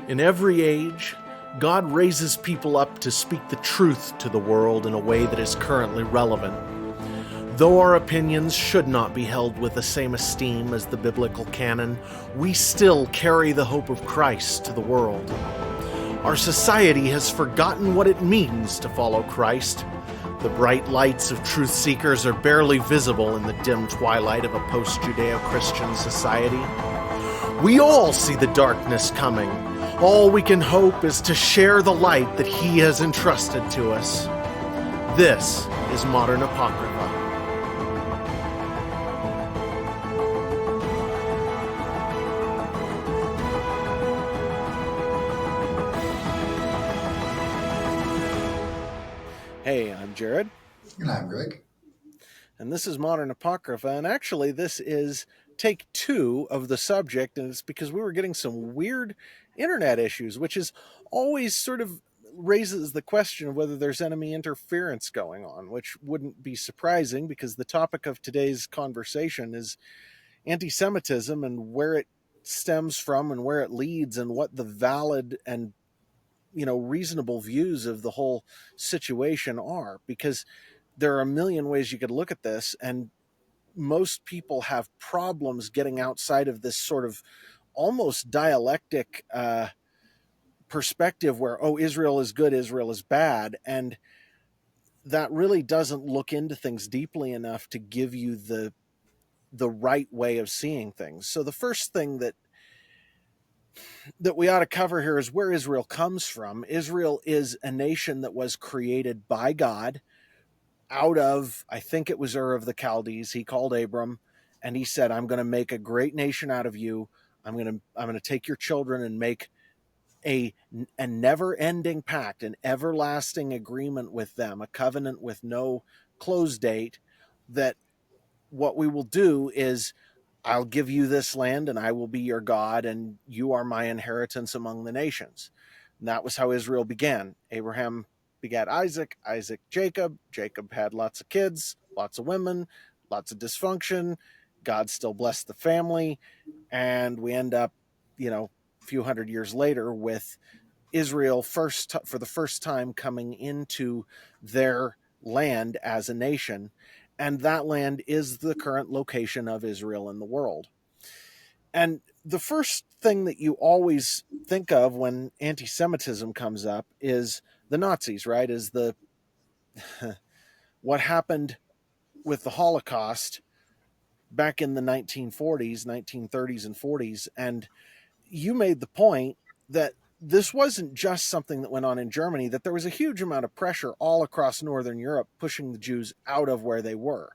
In every age, God raises people up to speak the truth to the world in a way that is currently relevant. Though our opinions should not be held with the same esteem as the biblical canon, we still carry the hope of Christ to the world. Our society has forgotten what it means to follow Christ. The bright lights of truth seekers are barely visible in the dim twilight of a post-Judeo-Christian society. We all see the darkness coming. All we can hope is to share the light that He has entrusted to us. This is Modern Apocrypha. Hey, I'm Jared. And I'm Greg. And this is Modern Apocrypha, and actually this is take 2 of the subject, and it's because we were getting some weird internet issues, which is always sort of raises the question of whether there's enemy interference going on, which wouldn't be surprising because the topic of today's conversation is anti-Semitism and where it stems from and where it leads and what the valid and reasonable views of the whole situation are, because there are a million ways you could look at this, and most people have problems getting outside of this sort of almost dialectic perspective where, oh, Israel is good, Israel is bad, and that really doesn't look into things deeply enough to give you the right way of seeing things. So the first thing that we ought to cover here is where Israel comes from. Israel is a nation that was created by God out of, I think it was Ur of the Chaldees. He called Abram and he said, I'm going to make a great nation out of you. I'm going to take your children and make a never-ending pact, an everlasting agreement with them, a covenant with no close date, that what we will do is I'll give you this land and I will be your God and you are my inheritance among the nations. And that was how Israel began. Abraham begat Isaac, Isaac Jacob. Jacob had lots of kids, lots of women, lots of dysfunction. God still blessed the family. And we end up, a few hundred years later with Israel for the first time coming into their land as a nation. And that land is the current location of Israel in the world. And the first thing that you always think of when anti-Semitism comes up is the Nazis, right? Is the what happened with the Holocaust back in the 1940s, 1930s and 40s. And you made the point that this wasn't just something that went on in Germany, that there was a huge amount of pressure all across Northern Europe pushing the Jews out of where they were.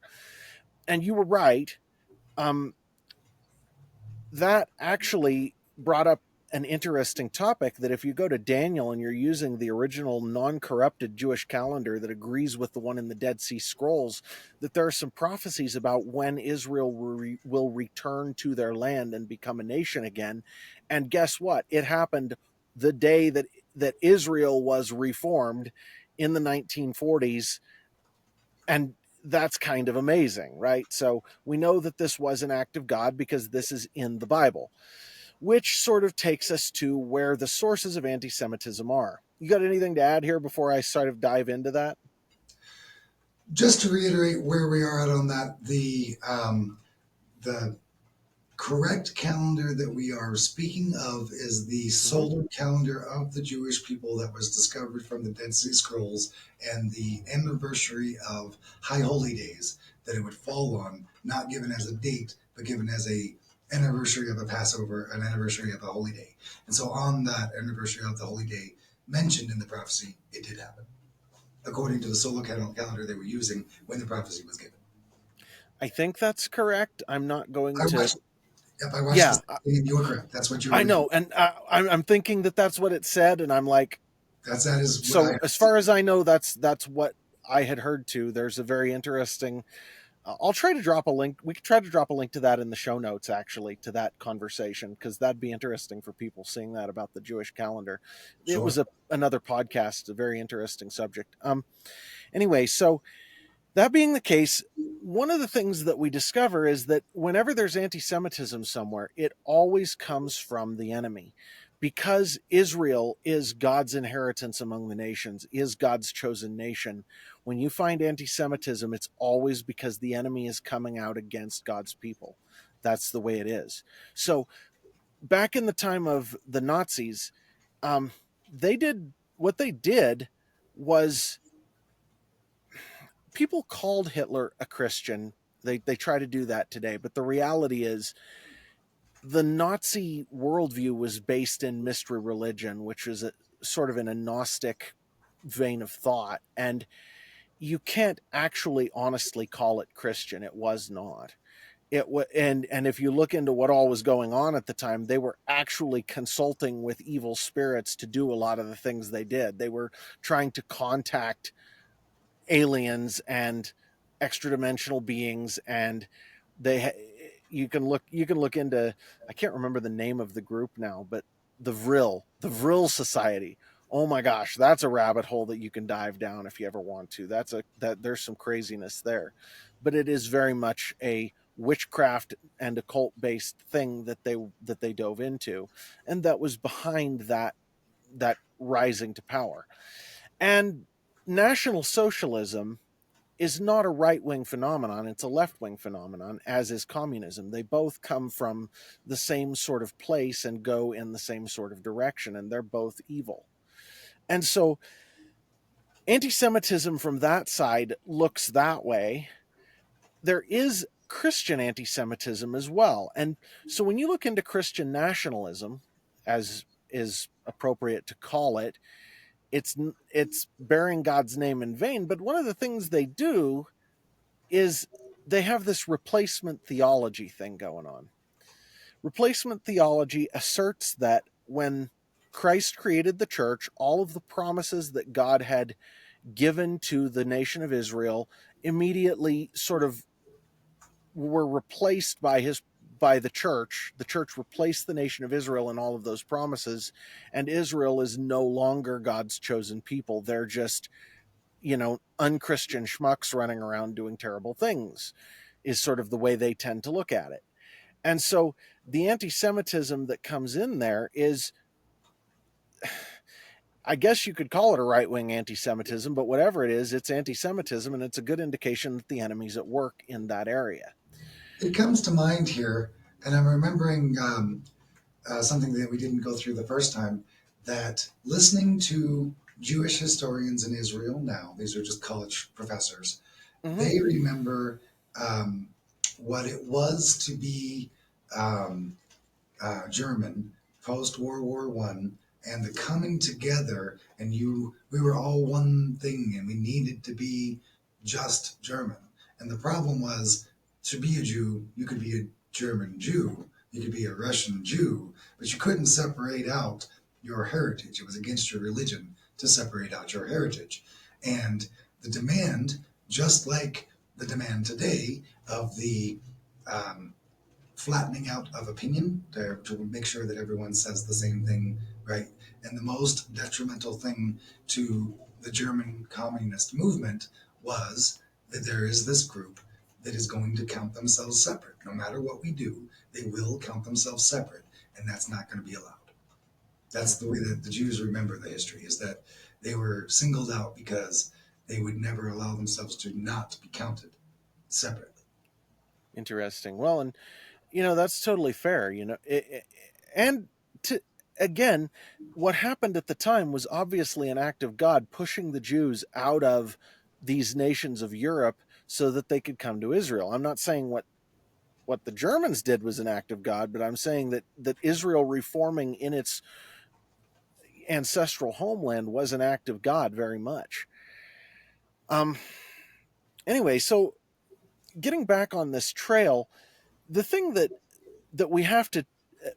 And you were right. That actually brought up an interesting topic, that if you go to Daniel and you're using the original non-corrupted Jewish calendar that agrees with the one in the Dead Sea Scrolls, that there are some prophecies about when Israel will return to their land and become a nation again. And guess what? It happened the day that Israel was reformed in the 1940s. And that's kind of amazing, right? So we know that this was an act of God because this is in the Bible, which sort of takes us to where the sources of anti-Semitism are. You got anything to add here before I sort of dive into that? Just to reiterate where we are at on that, the correct calendar that we are speaking of is the solar calendar of the Jewish people that was discovered from the Dead Sea Scrolls, and the anniversary of High Holy Days that it would fall on, not given as a date, but given as a anniversary of a Passover, an anniversary of a holy day. And so on that anniversary of the holy day mentioned in the prophecy, it did happen, according to the solar calendar they were using when the prophecy was given. I think that's correct. I'm not going to... I watched this, you're correct. That's what you're... I know, and I'm thinking that that's what it said, and I'm like... That is... So as far as I know, that's what I had heard too. There's a very interesting... I'll try to drop a link. We could try to drop a link to that in the show notes, actually, to that conversation, because that'd be interesting for people seeing that about the Jewish calendar. Sure. It was another podcast, a very interesting subject. Anyway, so that being the case, one of the things that we discover is that whenever there's anti-Semitism somewhere, it always comes from the enemy, because Israel is God's inheritance among the nations, is God's chosen nation, when you find anti Semitism, it's always because the enemy is coming out against God's people. That's the way it is. So, back in the time of the Nazis, um, they did what they did was people called Hitler a Christian. They try to do that today, but the reality is the Nazi worldview was based in mystery religion, which is a sort of in a Gnostic vein of thought, and you can't actually honestly call it Christian. It was not. And if you look into what all was going on at the time, they were actually consulting with evil spirits to do a lot of the things they did. They were trying to contact aliens and extra dimensional beings, and you can look into, I can't remember the name of the group now, but the Vril Society. Oh my gosh, that's a rabbit hole that you can dive down if you ever want to. That there's some craziness there, but it is very much a witchcraft and occult based thing that they dove into, and that was behind that rising to power. And National Socialism is not a right wing phenomenon, it's a left wing phenomenon, as is communism. They both come from the same sort of place and go in the same sort of direction, and they're both evil. And so anti Semitism from that side looks that way. There is Christian anti Semitism as well. And so when you look into Christian nationalism, as is appropriate to call it, it's bearing God's name in vain. But one of the things they do is they have this replacement theology thing going on. Replacement theology asserts that when Christ created the church, all of the promises that God had given to the nation of Israel immediately sort of were replaced by the church. The church replaced the nation of Israel in all of those promises, and Israel is no longer God's chosen people. They're just, unchristian schmucks running around doing terrible things, is sort of the way they tend to look at it. And so the anti Semitism that comes in there is, I guess you could call it a right wing anti Semitism, but whatever it is, it's anti Semitism, and it's a good indication that the enemy's at work in that area. It comes to mind here, and I'm remembering something that we didn't go through the first time, that listening to Jewish historians in Israel now, these are just college professors, Mm-hmm. they remember um, what it was to be um, German post World War One, and the coming together, and we were all one thing, and we needed to be just German. And the problem was, to be a Jew, you could be a German Jew, you could be a Russian Jew, but you couldn't separate out your heritage. It was against your religion to separate out your heritage. And the demand, just like the demand today of the um, flattening out of opinion to make sure that everyone says the same thing, right? And the most detrimental thing to the German communist movement was that there is this group that is going to count themselves separate. No matter what we do, they will count themselves separate, and that's not going to be allowed. That's the way that the Jews remember the history, is that they were singled out because they would never allow themselves to not be counted separately. Interesting. Well, and that's totally fair. And to again, what happened at the time was obviously an act of God pushing the Jews out of these nations of Europe so that they could come to Israel. I'm not saying what the Germans did was an act of God, but I'm saying that Israel reforming in its ancestral homeland was an act of God very much. Um anyway, so getting back on this trail, the thing that we have to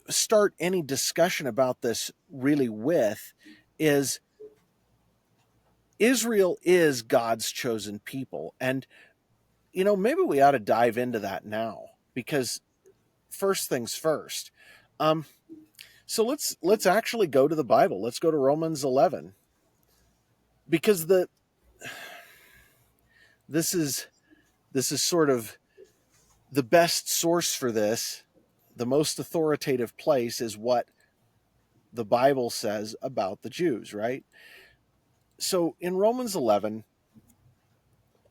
start any discussion about this really with is Israel is God's chosen people. And maybe we ought to dive into that now, because first things first. Um so let's actually go to the Bible. Let's go to Romans 11, because this is sort of the best source for this. The most authoritative place is what the Bible says about the Jews, right? So in Romans 11,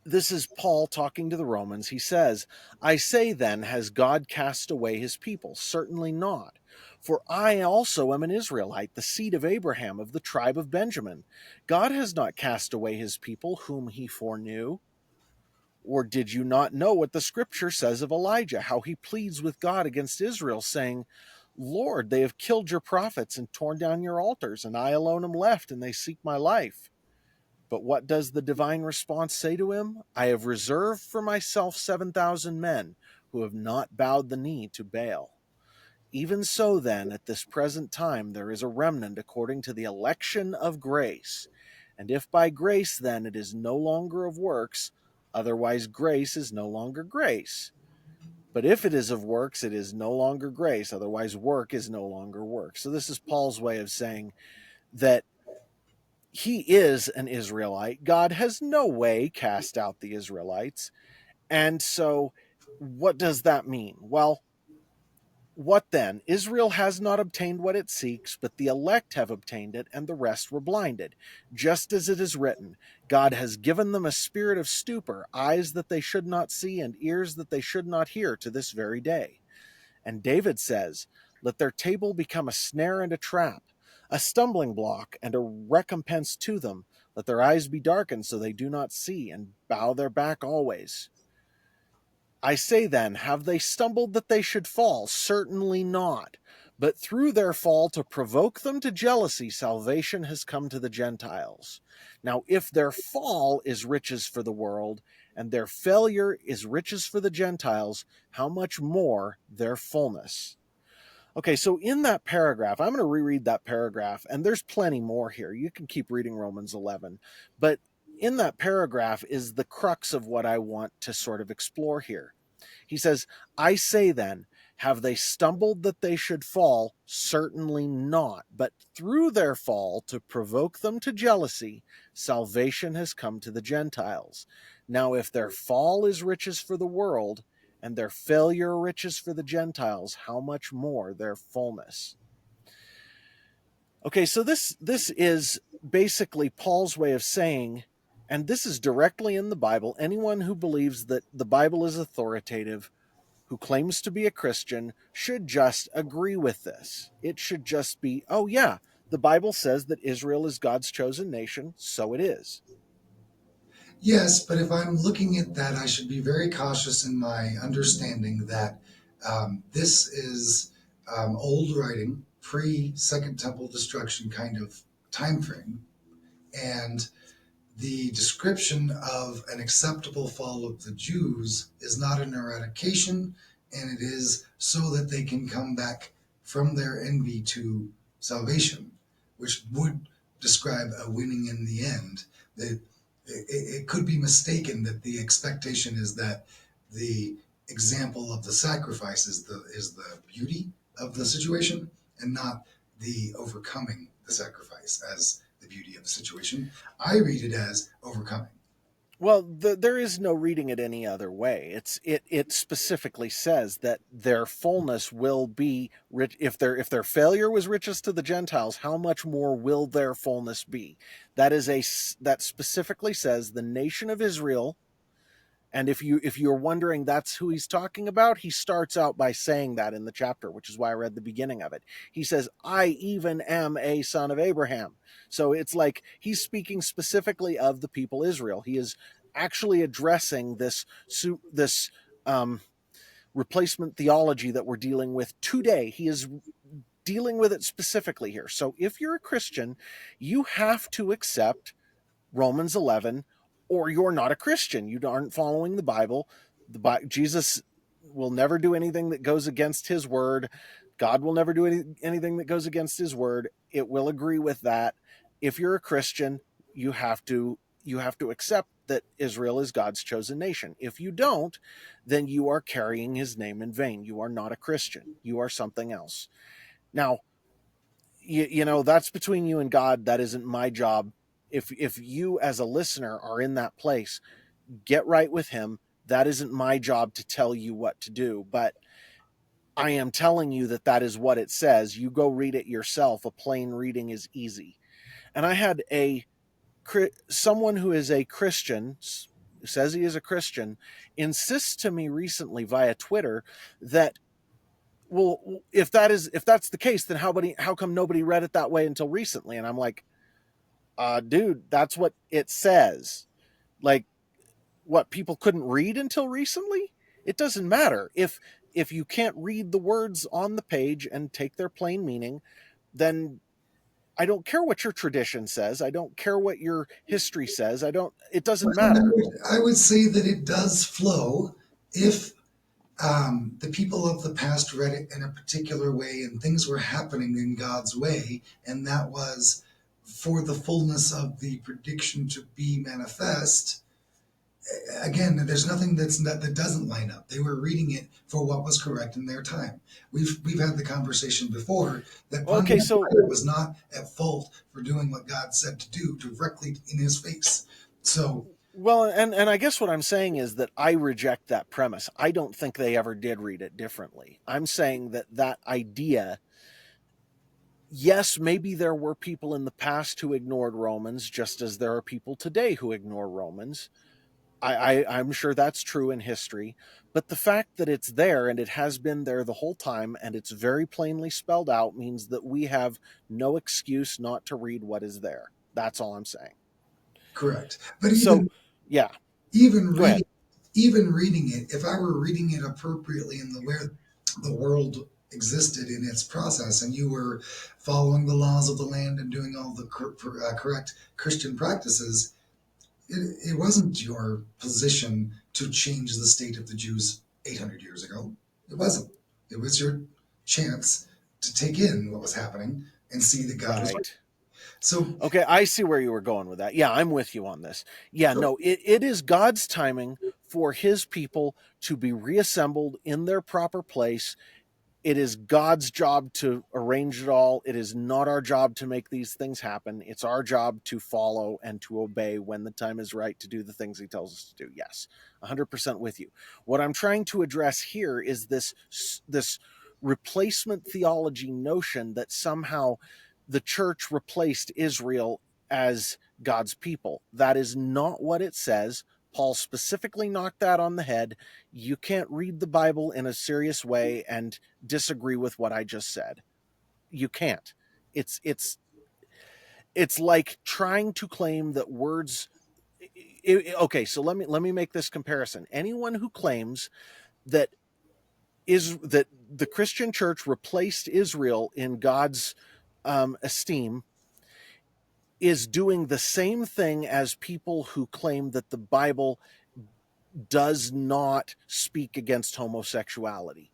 this is Paul talking to the Romans. He says, I say then, has God cast away his people? Certainly not. For I also am an Israelite, the seed of Abraham, of the tribe of Benjamin. God has not cast away his people, whom he foreknew. Or did you not know what the scripture says of Elijah, how he pleads with God against Israel, saying, Lord, they have killed your prophets and torn down your altars, and I alone am left, and they seek my life. But what does the divine response say to him? I have reserved for myself 7,000 men who have not bowed the knee to Baal. Even so, then, at this present time, there is a remnant according to the election of grace. And if by grace, then, it is no longer of works, otherwise grace is no longer grace. But if it is of works, it is no longer grace, otherwise work is no longer work. So this is Paul's way of saying that he is an Israelite. God has no way cast out the Israelites. And so what does that mean? Well, what then? Israel has not obtained what it seeks, but the elect have obtained it, and the rest were blinded. Just as it is written, God has given them a spirit of stupor, eyes that they should not see, and ears that they should not hear to this very day. And David says, let their table become a snare and a trap, a stumbling block and a recompense to them. Let their eyes be darkened so they do not see, and bow their back always. I say then, have they stumbled that they should fall? Certainly not. But through their fall, to provoke them to jealousy, salvation has come to the Gentiles. Now, if their fall is riches for the world, and their failure is riches for the Gentiles, how much more their fullness? Okay, so in that paragraph, I'm going to reread that paragraph, and there's plenty more here. You can keep reading Romans 11. But in that paragraph is the crux of what I want to sort of explore here. He says, I say then, have they stumbled that they should fall? Certainly not. But through their fall, to provoke them to jealousy, salvation has come to the Gentiles. Now, if their fall is riches for the world, and their failure riches for the Gentiles, how much more their fullness? Okay, so this is basically Paul's way of saying, and this is directly in the Bible, anyone who believes that the Bible is authoritative, who claims to be a Christian, should just agree with this. It should just be, oh yeah, the Bible says that Israel is God's chosen nation, so it is. Yes, but if I'm looking at that, I should be very cautious in my understanding that this is old writing, pre Second Temple destruction kind of time frame, and the description of an acceptable fall of the Jews is not an eradication, and it is so that they can come back from their envy to salvation, which would describe a winning in the end. That it could be mistaken that the expectation is that the example of the sacrifice is the beauty of the situation and not the overcoming the sacrifice as the beauty of the situation. I read it as overcoming. Well, there is no reading it any other way. It specifically says that their fullness will be rich if their failure was riches to the Gentiles. How much more will their fullness be? That specifically says the nation of Israel. And if you're wondering that's who he's talking about, he starts out by saying that in the chapter, which is why I read the beginning of it. He says, I even am a son of Abraham. So it's like he's speaking specifically of the people Israel. He is actually addressing this replacement theology that we're dealing with today. He is dealing with it specifically here. So if you're a Christian, you have to accept Romans 11, or you're not a Christian. You aren't following the Bible. Jesus will never do anything that goes against his word. God will never do anything that goes against his word. It will agree with that. If you're a Christian, you have to accept that Israel is God's chosen nation. If you don't, then you are carrying his name in vain. You are not a Christian. You are something else. Now, you know that's between you and God. That isn't my job. If you as a listener are in that place, get right with him. That isn't my job to tell you what to do. But I am telling you that that is what it says. You go read it yourself. A plain reading is easy. And I had someone who is a Christian, says he is a Christian, insists to me recently via Twitter that, well, if that's the case, then how come nobody read it that way until recently? And I'm like, dude, that's what it says. Like, what, people couldn't read until recently? It doesn't matter if you can't read the words on the page and take their plain meaning, then I don't care what your tradition says. I don't care what your history says. It doesn't matter. I would say that it does flow if the people of the past read it in a particular way and things were happening in God's way, and that was for the fullness of the prediction to be manifest. Again, there's nothing that doesn't line up. They were reading it for what was correct in their time. We've had the conversation before that Okay, Pontius so, Pilate was not at fault for doing what God said to do directly in his face. So well, and I guess what I'm saying is that I reject that premise. I don't think they ever did read it differently. I'm saying that that idea, yes, maybe there were people in the past who ignored Romans, just as there are people today who ignore Romans. I'm sure that's true in history, but the fact that it's there and it has been there the whole time and it's very plainly spelled out means that we have no excuse not to read what is there. That's all I'm saying. correct. But So, yeah, even go ahead. reading even reading it, if I were reading it appropriately in the where the world existed in its process, and you were following the laws of the land and doing all the correct Christian practices, it wasn't your position to change the state of the Jews 800 years ago. It wasn't. It was your chance to take in what was happening and see that God was right. Right. So, Okay, I see where you were going with that. Yeah, I'm with you on this. Yeah, so no, it is God's timing for his people to be reassembled in their proper place. It is God's job to arrange it all. It is not our job to make these things happen. It's our job to follow and to obey when the time is right to do the things he tells us to do. Yes, 100% with you. What I'm trying to address here is this replacement theology notion that somehow the church replaced Israel as God's people. That is not what it says. Paul specifically knocked that on the head. You can't read the Bible in a serious way and disagree with what I just said. You can't. It's it's it's like trying to claim that words, okay, so let me make this comparison. Anyone who claims that that the Christian church replaced Israel in God's esteem is doing the same thing as people who claim that the Bible does not speak against homosexuality.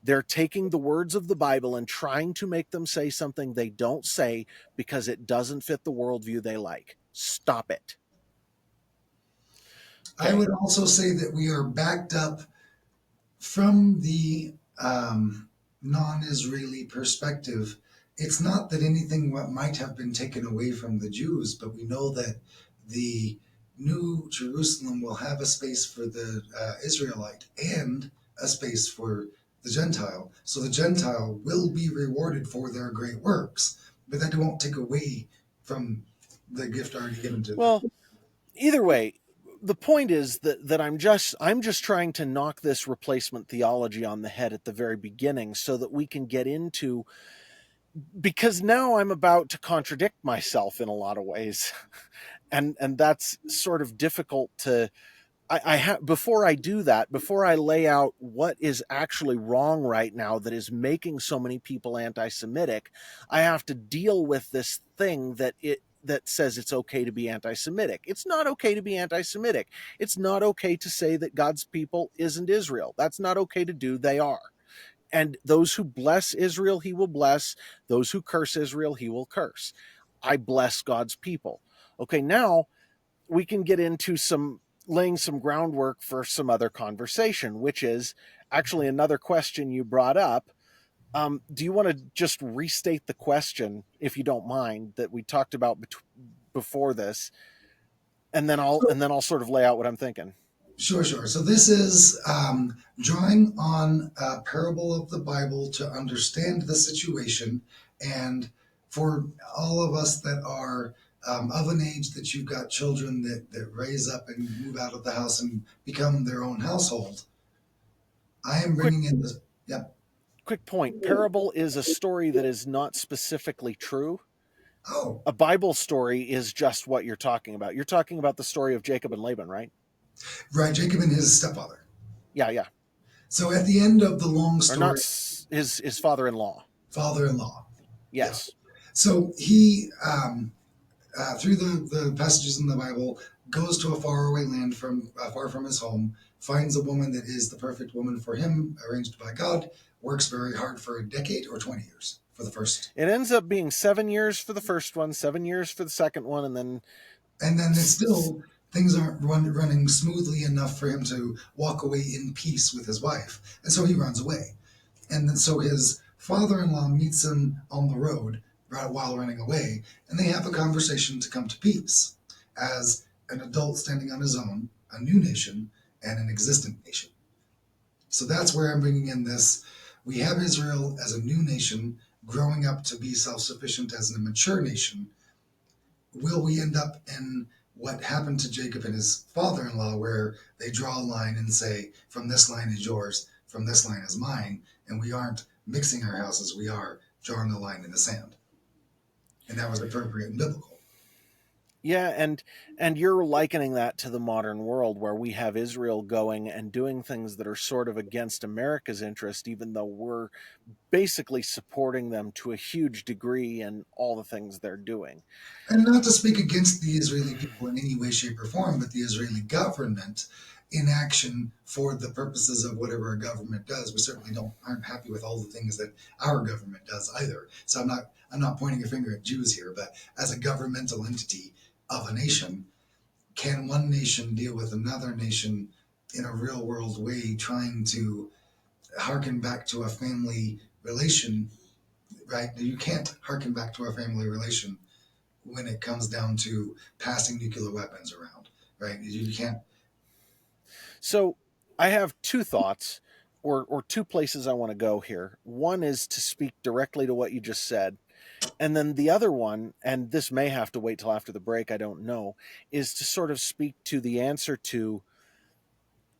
They're taking the words of the Bible and trying to make them say something they don't say because it doesn't fit the worldview they like. Stop it. I Okay. would also say that we are backed up from the non-Israeli perspective. It's not that anything what might have been taken away from the Jews, but we know that the new Jerusalem will have a space for the Israelite and a space for the Gentile. So the Gentile will be rewarded for their great works, but that won't take away from the gift already given to them. Well, either way, the point is that I'm just trying to knock this replacement theology on the head at the very beginning so that we can get into, because now I'm about to contradict myself in a lot of ways. And that's sort of difficult to, I have, before I do that, before I lay out what is actually wrong right now that is making so many people anti-Semitic, I have to deal with this thing that says it's okay to be anti-Semitic. It's not okay to be anti-Semitic. It's not okay to say that God's people isn't Israel. That's not okay to do. They are. And those who bless Israel, he will bless. Those who curse Israel, he will curse. I bless God's people. Okay, now we can get into some laying some groundwork for some other conversation, which is actually another question you brought up. Do you want to just restate the question, if you don't mind, that we talked about before this, and then I'll sort of lay out what I'm thinking. Sure, sure. So this is drawing on a parable of the Bible to understand the situation, and for all of us that are of an age that you've got children that raise up and move out of the house and become their own household, I am Quick bringing in this. Yep. quick point. Parable is a story that is not specifically true. Oh, A Bible story is just what you're talking about. You're talking about the story of Jacob and Laban, right? right. Jacob and his stepfather. Yeah, yeah. So at the end of the long Or not story, his father-in-law. father-in-law. Yeah. Yes. So he through the passages in the Bible, goes to a faraway land from far from his home, finds a woman that is the perfect woman for him, arranged by God, works very hard for a decade or 20 years for the first. It ends up being 7 years for the first one, 7 years for the second one, and then And then it's still, things aren't running smoothly enough for him to walk away in peace with his wife. And so he runs away. And then so his father-in-law meets him on the road right while running away, and they have a conversation to come to peace as an adult standing on his own, a new nation, and an existent nation. So that's where I'm bringing in this. We have Israel as a new nation growing up to be self-sufficient as a mature nation. Will we end up in what happened to Jacob and his father-in-law, where they draw a line and say, from this line is yours, from this line is mine, and we aren't mixing our houses, we are drawing a line in the sand. And that was appropriate and biblical. yeah, and you're likening that to the modern world where we have Israel going and doing things that are sort of against America's interest, even though we're basically supporting them to a huge degree in all the things they're doing. And not to speak against the Israeli people in any way, shape, or form, but the Israeli government in action for the purposes of whatever a government does. We certainly don't aren't happy with all the things that our government does either. So I'm not pointing a finger at Jews here, but as a governmental entity of a nation, can one nation deal with another nation in a real world way, trying to harken back to a family relation, right? You can't harken back to a family relation when it comes down to passing nuclear weapons around, right? You can't. So I have two thoughts or two places I want to go here. One is to speak directly to what you just said. And then the other one, and this may have to wait till after the break, I don't know, is to sort of speak to the answer to,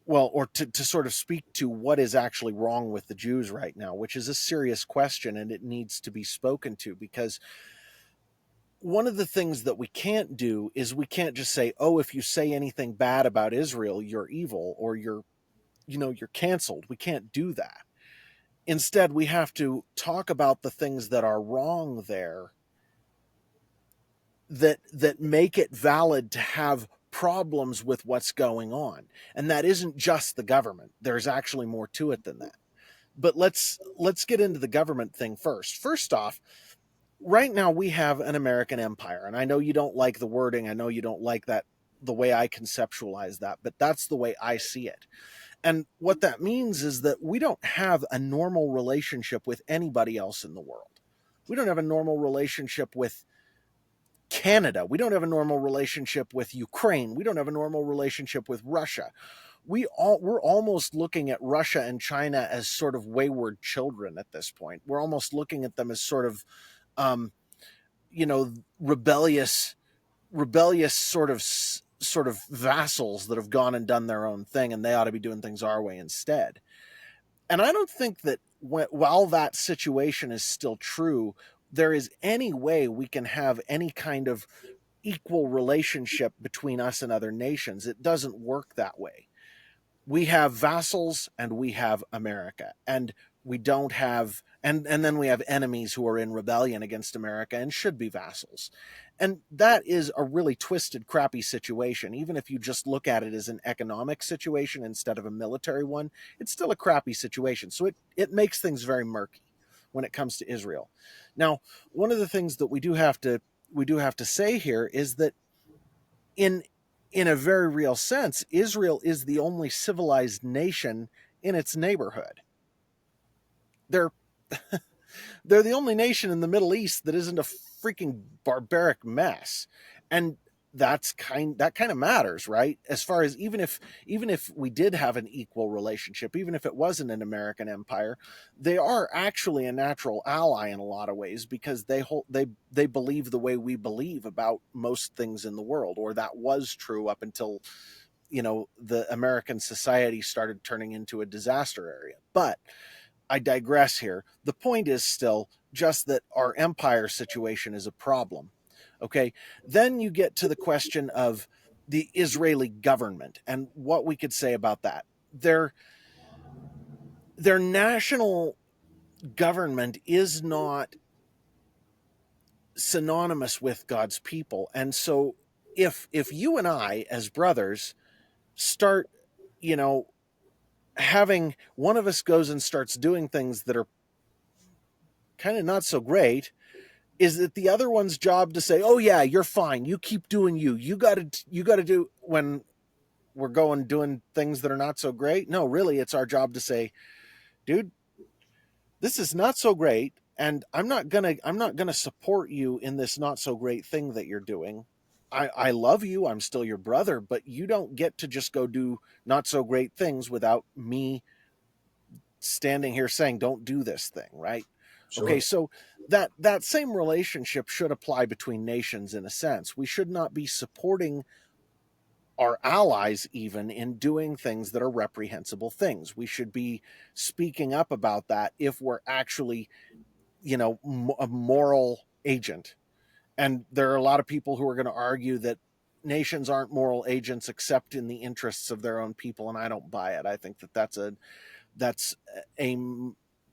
well, or to sort of speak to what is actually wrong with the Jews right now, which is a serious question and it needs to be spoken to because one of the things that we can't do is we can't just say, oh, if you say anything bad about Israel, you're evil or you're canceled. We can't do that. Instead, we have to talk about the things that are wrong there that make it valid to have problems with what's going on. And that isn't just the government. There's actually more to it than that. But let's get into the government thing first. First off, right now we have an American empire, and I know you don't like the wording. I know you don't like that the way I conceptualize that, but that's the way I see it. And what that means is that we don't have a normal relationship with anybody else in the world. We don't have a normal relationship with Canada. We don't have a normal relationship with Ukraine. We don't have a normal relationship with Russia. We're almost looking at Russia and China as sort of wayward children at this point. We're almost looking at them as sort of um, rebellious sort of vassals that have gone and done their own thing and they ought to be doing things our way instead. And I don't think that while that situation is still true, there is any way we can have any kind of equal relationship between us and other nations. It doesn't work that way. We have vassals and we have America. And we don't have and then we have enemies who are in rebellion against America and should be vassals. And that is a really twisted, crappy situation. Even if you just look at it as an economic situation instead of a military one, it's still a crappy situation. So it makes things very murky when it comes to Israel. Now, one of the things that we do have to say here is that in in a very real sense, Israel is the only civilized nation in its neighborhood. They're they're the only nation in the Middle East that isn't a freaking barbaric mess. And that kind of matters, right? As far as even if we did have an equal relationship, even if it wasn't an American empire, they are actually a natural ally in a lot of ways, because they believe the way we believe about most things in the world, or that was true up until the American society started turning into a disaster area. But I digress here. The point is still just that our empire situation is a problem. Okay. Then you get to the question of the Israeli government and what we could say about that. Their national government is not synonymous with God's people. And so if you and I as brothers start, you know, having one of us goes and starts doing things that are kind of not so great, is it the other one's job to say, "Oh yeah, you're fine. You keep doing you. You got to do," when we're going doing things that are not so great? No, really, it's our job to say, "Dude, this is not so great, and I'm not gonna support you in this not so great thing that you're doing. I love you. I'm still your brother, but you don't get to just go do not so great things without me standing here saying, don't do this thing," right? Okay, Sure. so that same relationship should apply between nations in a sense. We should not be supporting our allies even in doing things that are reprehensible things. We should be speaking up about that if we're actually, a moral agent. And there are a lot of people who are going to argue that nations aren't moral agents except in the interests of their own people, and I don't buy it. I think that that's a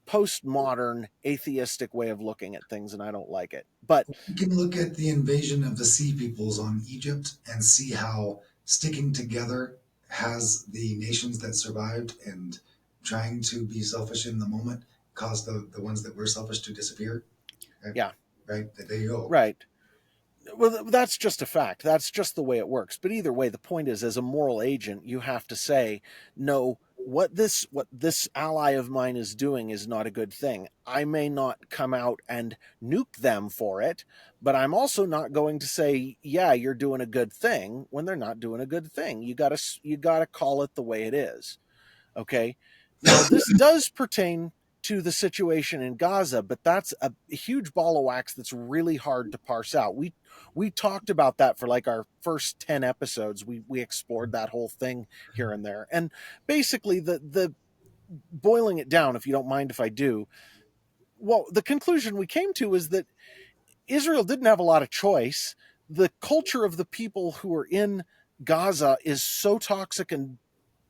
postmodern atheistic way of looking at things, and I don't like it. But We can look at the invasion of the sea peoples on Egypt and see how sticking together has the nations that survived, and trying to be selfish in the moment caused the ones that were selfish to disappear. Okay? yeah, Right? There you go. right. Well, that's just a fact. That's just the way it works. But either way, the point is, as a moral agent, you have to say, no, what this ally of mine is doing is not a good thing. I may not come out and nuke them for it, but I'm also not going to say, yeah, you're doing a good thing when they're not doing a good thing. You got to call it the way it is. Okay. Now, this does pertain to the situation in Gaza, but that's a huge ball of wax that's really hard to parse out. We talked about that for like our first 10 episodes. We explored that whole thing here and there. And basically the boiling it down, if you don't mind if I do, well, the conclusion we came to is that Israel didn't have a lot of choice. The culture of the people who are in Gaza is so toxic and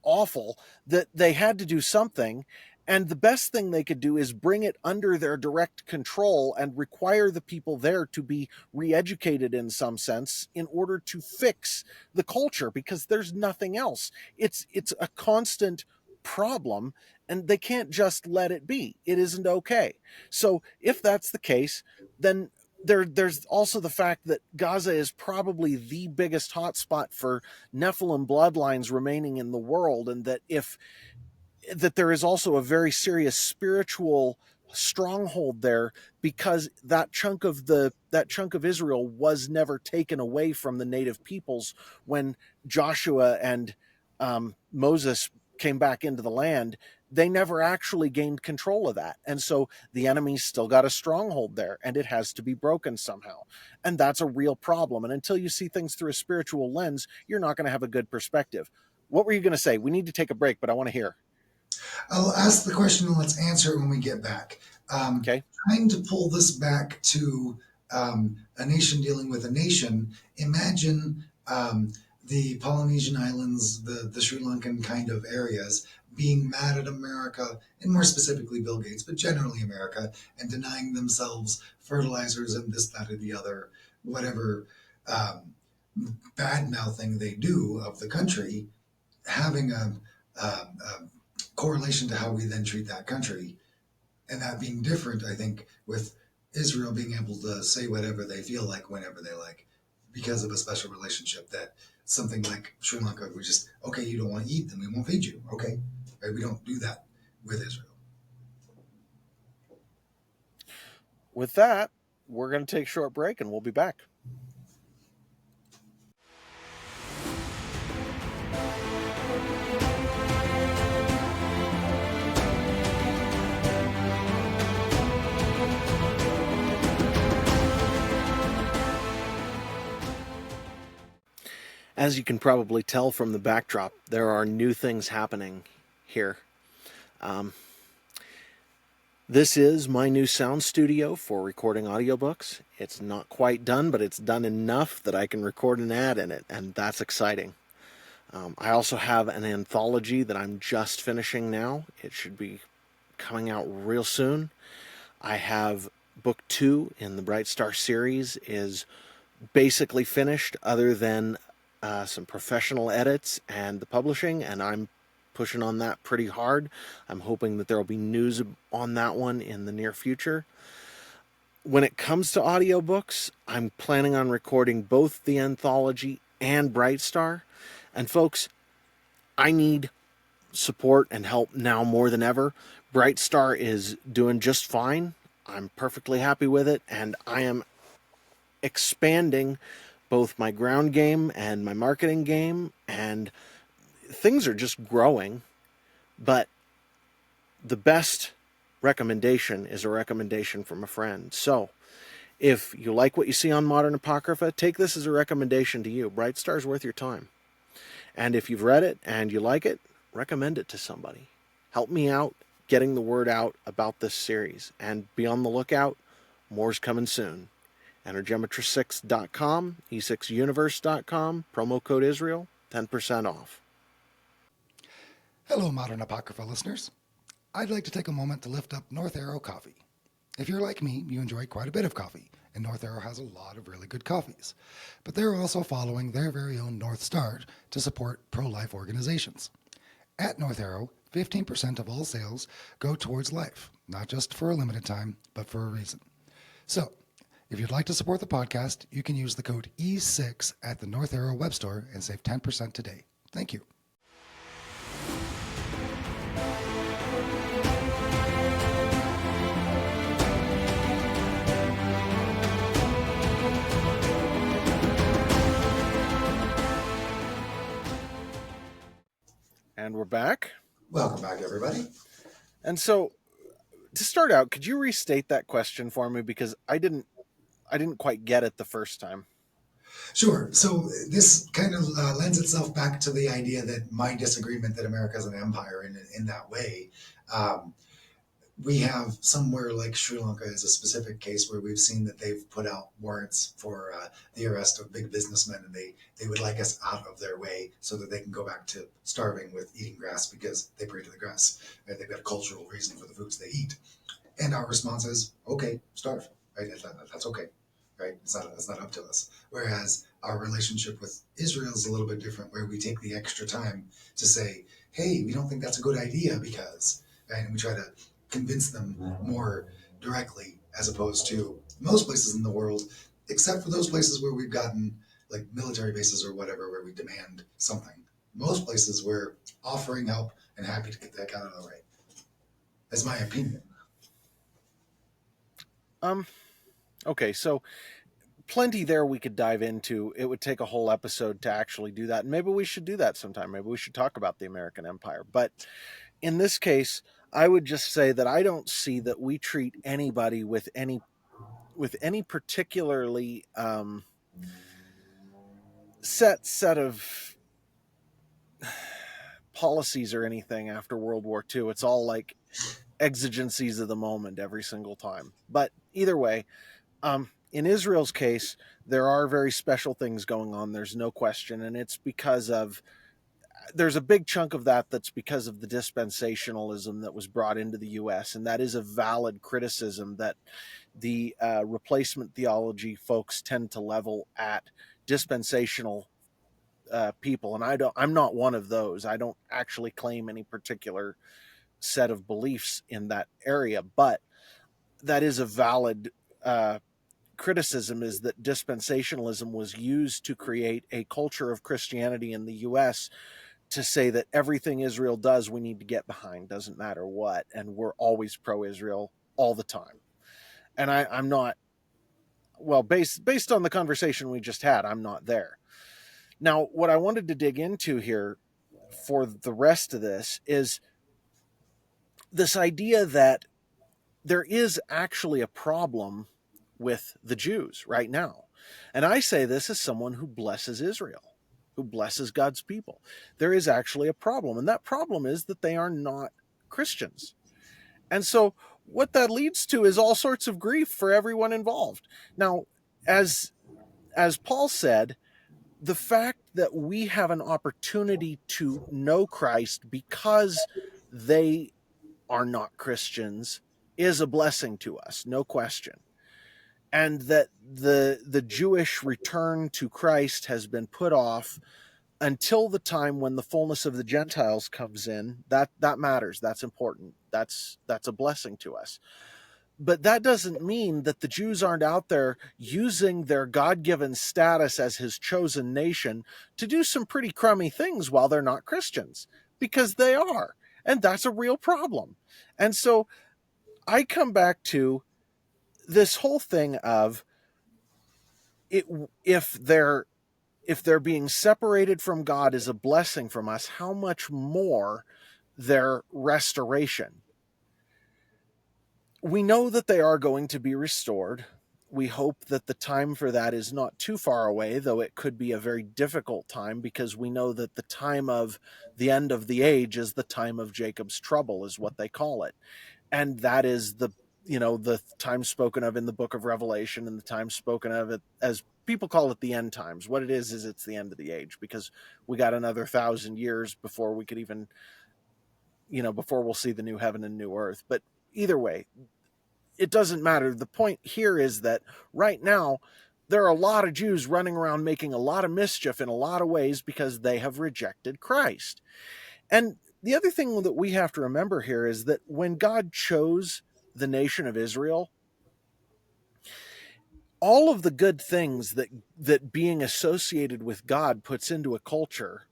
awful that they had to do something. And the best thing they could do is bring it under their direct control and require the people there to be re educated in some sense in order to fix the culture, because there's nothing else. It's a constant problem, and they can't just let it be. It isn't okay. So if that's the case, then there's also the fact that Gaza is probably the biggest hotspot for Nephilim bloodlines remaining in the world, and that there is also a very serious spiritual stronghold there, because that chunk of Israel was never taken away from the native peoples when Joshua and Moses came back into the land. They never actually gained control of that, and so the enemy's still got a stronghold there, and it has to be broken somehow. And that's a real problem, and until you see things through a spiritual lens, you're not going to have a good perspective. What were you going to say? We need to take a break, but I want to hear. I'll ask the question and let's answer it when we get back. Okay. Trying to pull this back to a nation dealing with a nation, imagine the Polynesian islands, the Sri Lankan kind of areas, being mad at America, and more specifically Bill Gates, but generally America, and denying themselves fertilizers and this, that, or the other, whatever bad mouthing they do of the country, having a correlation to how we then treat that country, and that being different, I think, with Israel being able to say whatever they feel like whenever they like, because of a special relationship, that something like Sri Lanka, we just, okay, you don't want to eat, then we won't feed you. Okay, right? We don't do that with Israel. With that, we're going to take a short break, and we'll be back. As you can probably tell from the backdrop, there are new things happening here. Um, this is my new sound studio for recording audiobooks. It's not quite done, but it's done enough that I can record an ad in it, and that's exciting. I also have an anthology that I'm just finishing now. It should be coming out real soon. I have book 2 in the Bright Star series is basically finished, other than some professional edits and the publishing, and I'm pushing on that pretty hard. I'm hoping that there will be news on that one in the near future. When it comes to audiobooks, I'm planning on recording both the anthology and Bright Star. And folks, I need support and help now more than ever. Bright Star is doing just fine. I'm perfectly happy with it, and I am expanding both my ground game and my marketing game, and things are just growing. But the best recommendation is a recommendation from a friend. So if you like what you see on Modern Apocrypha, take this as a recommendation to you. Bright Star's worth your time. And if you've read it and you like it, recommend it to somebody. Help me out getting the word out about this series. And be on the lookout. More's coming soon. Energemetra6.com, e6universe.com, promo code Israel, 10% off. Hello, Modern Apocrypha listeners. I'd like to take a moment to lift up North Arrow Coffee. If you're like me, you enjoy quite a bit of coffee, and North Arrow has a lot of really good coffees. But they're also following their very own North Star to support pro-life organizations. At North Arrow, 15% of all sales go towards life, not just for a limited time, but for a reason. So, if you'd like to support the podcast, you can use the code E6 at the North Arrow web store and save 10% today. Thank you. And we're back. Welcome back, everybody. And so, to start out, could you restate that question for me, because I didn't quite get it the first time. Sure. So this kind of lends itself back to the idea that my disagreement that America is an empire in that way. Um, we have somewhere like Sri Lanka is a specific case where we've seen that they've put out warrants for the arrest of big businessmen, and they would like us out of their way so that they can go back to starving with eating grass because they pray to the grass. And they've got a cultural reason for the foods they eat. And our response is, okay, starve. Right? That's okay. Right? It's not up to us. Whereas our relationship with Israel is a little bit different, where we take the extra time to say, hey, we don't think that's a good idea because, right? And we try to convince them more directly, as opposed to most places in the world, except for those places where we've gotten like military bases or whatever, where we demand something. Most places we're offering help and happy to get the heck out of the way. That's my opinion. Okay, so plenty there we could dive into. It would take a whole episode to actually do that. And maybe we should do that sometime. Maybe we should talk about the American Empire. But in this case, I would just say that I don't see that we treat anybody with any particularly set of policies or anything after World War II. It's all like exigencies of the moment every single time. But either way, in Israel's case, there are very special things going on. There's no question. And it's because of, there's a big chunk of that that's because of the dispensationalism that was brought into the U.S. And that is a valid criticism that the replacement theology folks tend to level at dispensational people. And I'm not one of those. I don't actually claim any particular set of beliefs in that area, but that is a valid criticism, is that dispensationalism was used to create a culture of Christianity in the U.S. to say that everything Israel does, we need to get behind, doesn't matter what, and we're always pro-Israel all the time. And I'm not, well, based on the conversation we just had, I'm not there. Now, what I wanted to dig into here for the rest of this is this idea that there is actually a problem with the Jews right now. And I say this as someone who blesses Israel. who blesses God's people. There is actually a problem, and that problem is that they are not Christians. And so what that leads to is all sorts of grief for everyone involved. Now, as as Paul said, the fact that we have an opportunity to know Christ because they are not Christians is a blessing to us, no question. And that the Jewish return to Christ has been put off until the time when the fullness of the Gentiles comes in. That matters. That's important. That's a blessing to us. But that doesn't mean that the Jews aren't out there using their God-given status as his chosen nation to do some pretty crummy things while they're not Christians, because they are. And that's a real problem. And so I come back to this whole thing of it, if they're being separated from God is a blessing from us, how much more their restoration? We know that they are going to be restored. We hope that the time for that is not too far away, though it could be a very difficult time, because we know that the time of the end of the age is the time of Jacob's trouble, is what they call it. And that is the time spoken of in the book of Revelation, and the time spoken of it as people call it the end times. What it is it's the end of the age, because we got another 1,000 years before we could even, before we'll see the new heaven and new earth. But either way, it doesn't matter. The point here is that right now there are a lot of Jews running around making a lot of mischief in a lot of ways because they have rejected Christ. And the other thing that we have to remember here is that when God chose the nation of Israel, all of the good things that being associated with God puts into a culture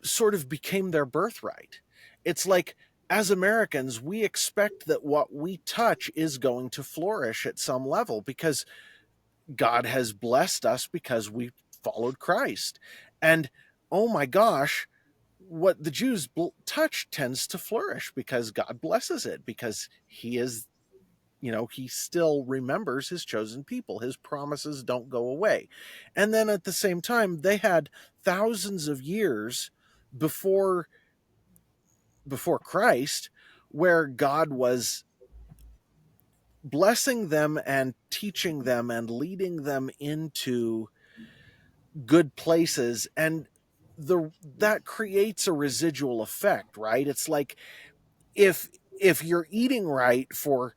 sort of became their birthright. It's like, as Americans, we expect that what we touch is going to flourish at some level because God has blessed us because we followed Christ. And oh my gosh, what the Jews touch tends to flourish because God blesses it, because he is, he still remembers his chosen people. His promises don't go away. And then at the same time, they had thousands of years before Christ where God was blessing them and teaching them and leading them into good places, and that creates a residual effect, right? It's like, if you're eating right for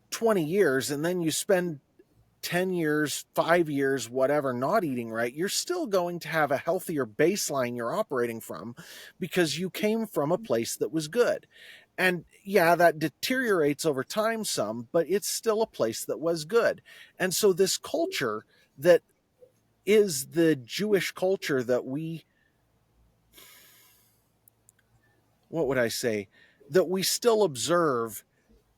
20 years and then you spend 10 years, 5 years, whatever, not eating right, you're still going to have a healthier baseline you're operating from, because you came from a place that was good. And yeah, that deteriorates over time some, but it's still a place that was good. And so this culture that is the Jewish culture that what would I say, that we still observe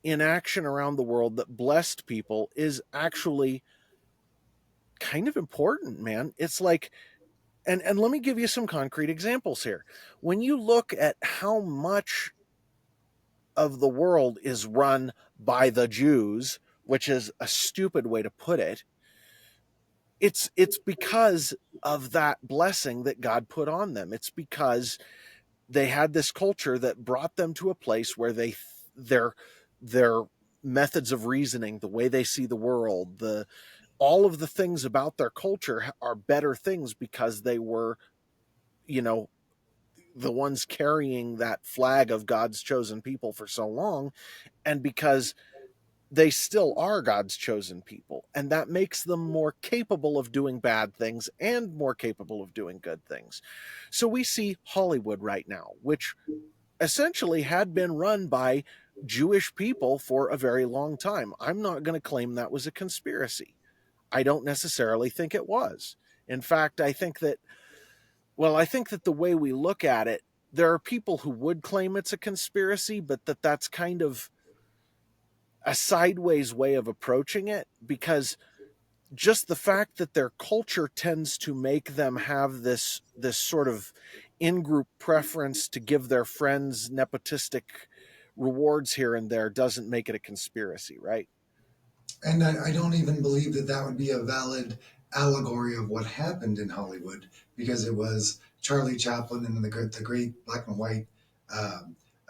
in action around the world, that blessed people, is actually kind of important, man. It's like, and let me give you some concrete examples here. When you look at how much of the world is run by the Jews, which is a stupid way to put it, it's because of that blessing that God put on them. It's because they had this culture that brought them to a place where their methods of reasoning, the way they see the world, the all of the things about their culture are better things because they were, you know, the ones carrying that flag of God's chosen people for so long, and because they still are God's chosen people. And that makes them more capable of doing bad things and more capable of doing good things. So we see Hollywood right now, which essentially had been run by Jewish people for a very long time. I'm not going to claim that was a conspiracy. I don't necessarily think it was. In fact, I think that the way we look at it, there are people who would claim it's a conspiracy, but that's kind of a sideways way of approaching it, because just the fact that their culture tends to make them have this sort of in-group preference to give their friends nepotistic rewards here and there doesn't make it a conspiracy, right? And I don't even believe that that would be a valid allegory of what happened in Hollywood because it was Charlie Chaplin and the great black and white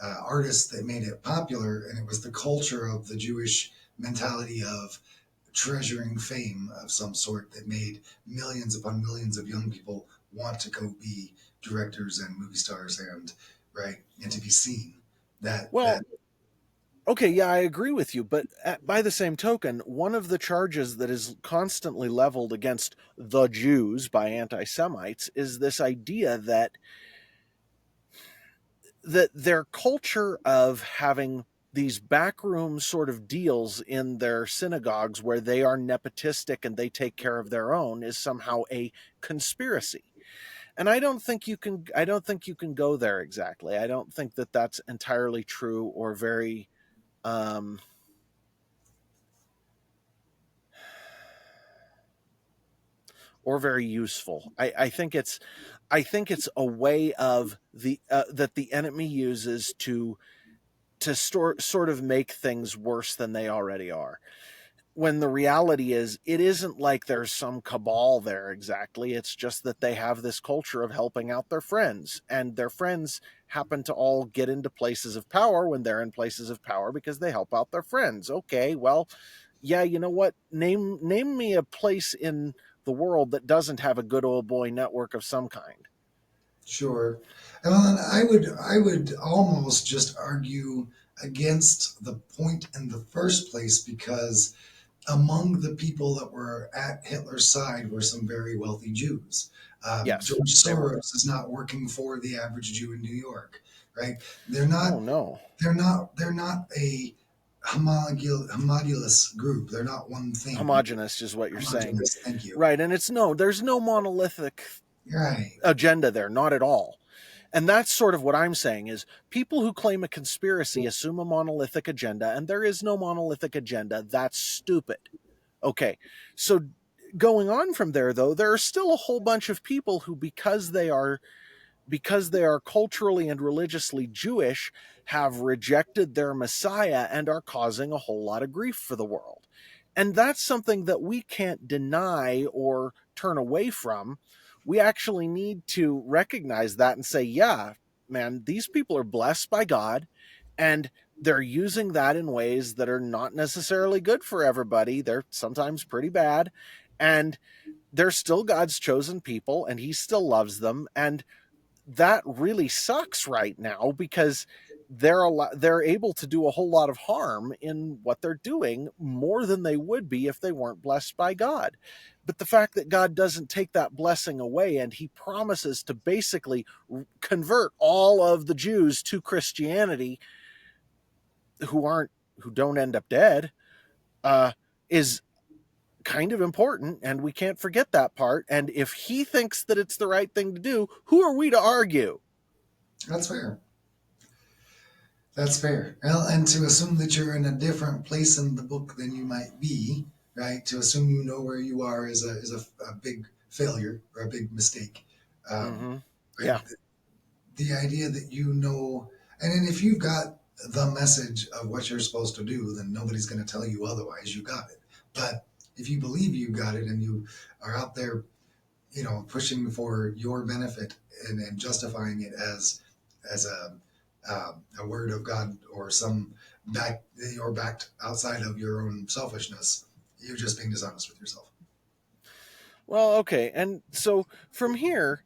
artists that made it popular, and it was the culture of the Jewish mentality of treasuring fame of some sort that made millions upon millions of young people want to go be directors and movie stars and right and to be seen. That Well, okay, yeah, I agree with you, but by the same token, one of the charges that is constantly leveled against the Jews by anti-Semites is this idea that their culture of having these backroom sort of deals in their synagogues where they are nepotistic and they take care of their own is somehow a conspiracy. And I don't think you can go there exactly. I don't think that that's entirely true um or very useful. I think it's a way of the that the enemy uses to sort of make things worse than they already are. When the reality is, it isn't like there's some cabal there exactly. It's just that they have this culture of helping out their friends, and their friends happen to all get into places of power when they're in places of power because they help out their friends. Okay, well, yeah, you know what? Name me a place in the world that doesn't have a good old boy network of some kind. Sure. And I would almost just argue against the point in the first place because among the people that were at Hitler's side were some very wealthy Jews. Yes, George they were. Soros is not working for the average Jew in New York, right? They're not. Oh no. They're not a homogeneous group. They're not one thing. Homogenous is what you're saying. Homogeneous. Thank you. Right, and there's no monolithic Right. agenda there, not at all. And that's sort of what I'm saying is people who claim a conspiracy assume a monolithic agenda, and there is no monolithic agenda. That's stupid. Okay. So going on from there though, there are still a whole bunch of people who because they are culturally and religiously Jewish, have rejected their Messiah and are causing a whole lot of grief for the world. And that's something that we can't deny or turn away from. We actually need to recognize that and say, yeah, man, these people are blessed by God, and they're using that in ways that are not necessarily good for everybody. They're sometimes pretty bad. And they're still God's chosen people, and He still loves them. And that really sucks right now because they're able to do a whole lot of harm in what they're doing, more than they would be if they weren't blessed by God. But the fact that God doesn't take that blessing away, and He promises to basically convert all of the Jews to Christianity who don't end up dead, uh, is kind of important, and we can't forget that part. And if He thinks that it's the right thing to do, who are we to argue? That's fair. That's fair. Well, and to assume that you're in a different place in the book than you might be, right? To assume you know where you are is a big failure or a big mistake. Um, Mm-hmm. right? Yeah. The idea that you know, and then if you've got the message of what you're supposed to do, then nobody's going to tell you otherwise. You got it. But if you believe you got it and you are out there, pushing for your benefit and justifying it as a word of God or some back you're backed outside of your own selfishness, you're just being dishonest with yourself. Well, okay. And so from here,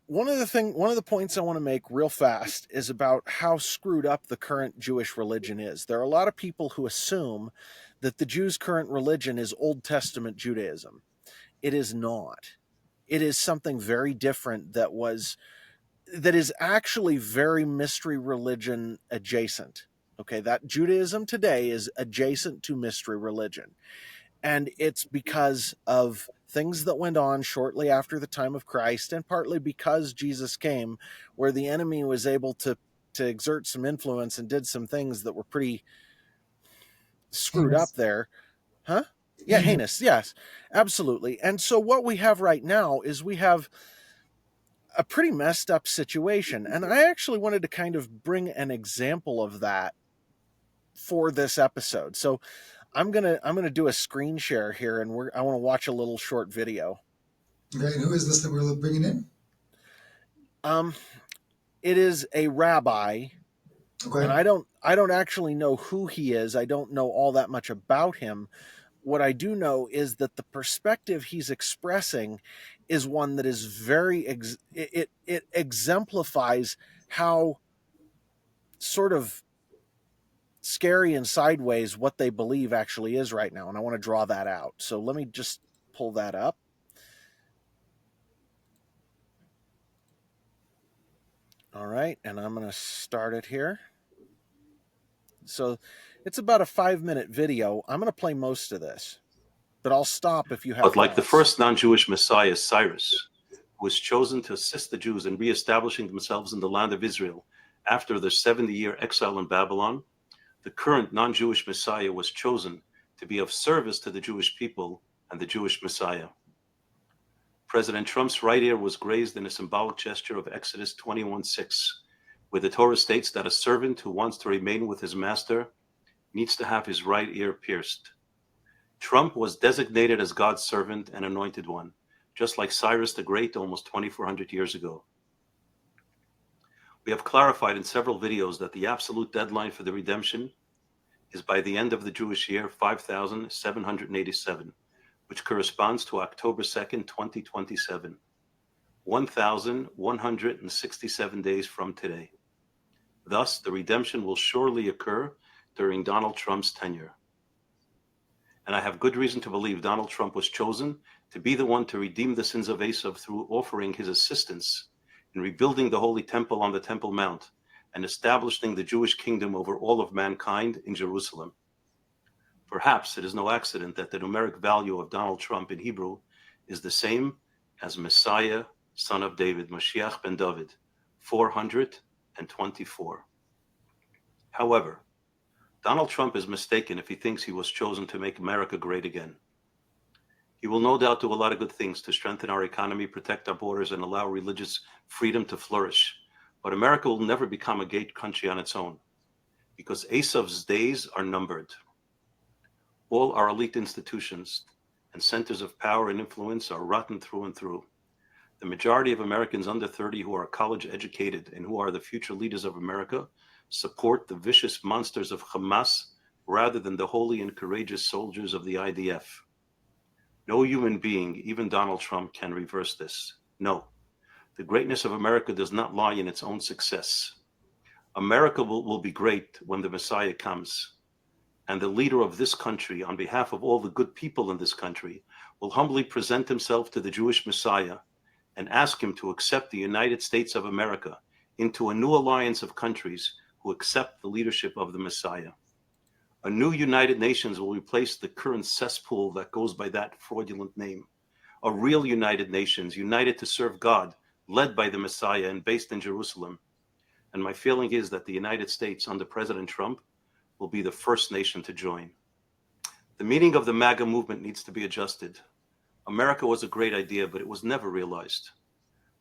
one of the points I want to make real fast is about how screwed up the current Jewish religion is. There are a lot of people who assume that the Jews' current religion is Old Testament Judaism. It is not. It is something very different that is actually very mystery religion adjacent. Okay, that Judaism today is adjacent to mystery religion. And it's because of things that went on shortly after the time of Christ, and partly because Jesus came, where the enemy was able to exert some influence and did some things that were pretty screwed up Heinous. there. Huh? Yeah, Heinous. heinous. Yes, absolutely. And so what we have right now is we have a pretty messed up situation. And I actually wanted to kind of bring an example of that for this episode. So I'm gonna do a screen share here, and I want to watch a little short video. Okay, and who is this that we're bringing in? Um, it is a rabbi, and Okay. I don't actually know who he is. I don't know all that much about him. What I do know is that the perspective he's expressing is one that is it exemplifies how sort of scary and sideways what they believe actually is right now, and I want to draw that out. So let me just pull that up. All right, and I'm going to start it here. So it's about a 5-minute video. I'm going to play most of this, but I'll stop if you have But like the thoughts. first non-Jewish Messiah, Cyrus, who was chosen to assist the Jews in reestablishing themselves in the land of Israel after their 70-year exile in Babylon, the current non-Jewish Messiah was chosen to be of service to the Jewish people and the Jewish Messiah. President Trump's right ear was grazed in a symbolic gesture of Exodus 21:6, where the Torah states that a servant who wants to remain with his master needs to have his right ear pierced. Trump was designated as God's servant and anointed one, just like Cyrus the Great almost 2,400 years ago. We have clarified in several videos that the absolute deadline for the redemption is by the end of the Jewish year 5787, which corresponds to October 2nd, 2027, 1,167 days from today. Thus, the redemption will surely occur during Donald Trump's tenure. And I have good reason to believe Donald Trump was chosen to be the one to redeem the sins of Esav through offering his assistance in rebuilding the Holy Temple on the Temple Mount and establishing the Jewish kingdom over all of mankind in Jerusalem. Perhaps it is no accident that the numeric value of Donald Trump in Hebrew is the same as Messiah, son of David, Mashiach ben David, 424. However, Donald Trump is mistaken if he thinks he was chosen to make America great again. He will no doubt do a lot of good things to strengthen our economy, protect our borders, and allow religious freedom to flourish. But America will never become a great country on its own, because Esav's days are numbered. All our elite institutions and centers of power and influence are rotten through and through. The majority of Americans under 30 who are college educated and who are the future leaders of America support the vicious monsters of Hamas rather than the holy and courageous soldiers of the IDF. No human being, even Donald Trump, can reverse this. No, the greatness of America does not lie in its own success. America will be great when the Messiah comes. And the leader of this country, on behalf of all the good people in this country, will humbly present himself to the Jewish Messiah and ask him to accept the United States of America into a new alliance of countries who accept the leadership of the Messiah. A new United Nations will replace the current cesspool that goes by that fraudulent name. A real United Nations, united to serve God, led by the Messiah and based in Jerusalem. And my feeling is that the United States under President Trump will be the first nation to join. The meaning of the MAGA movement needs to be adjusted. America was a great idea, but it was never realized.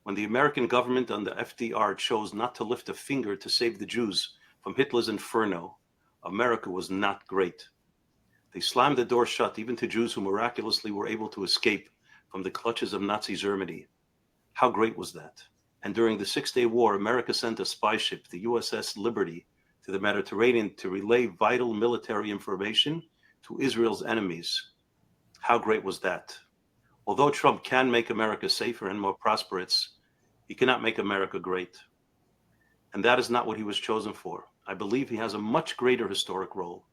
When the American government under FDR chose not to lift a finger to save the Jews from Hitler's inferno, America was not great. They slammed the door shut even to Jews who miraculously were able to escape from the clutches of Nazi Germany. How great was that? And during the Six-Day War, America sent a spy ship, the USS Liberty, to the Mediterranean to relay vital military information to Israel's enemies. How great was that? Although Trump can make America safer and more prosperous, he cannot make America great. And that is not what he was chosen for. I believe he has a much greater historic role.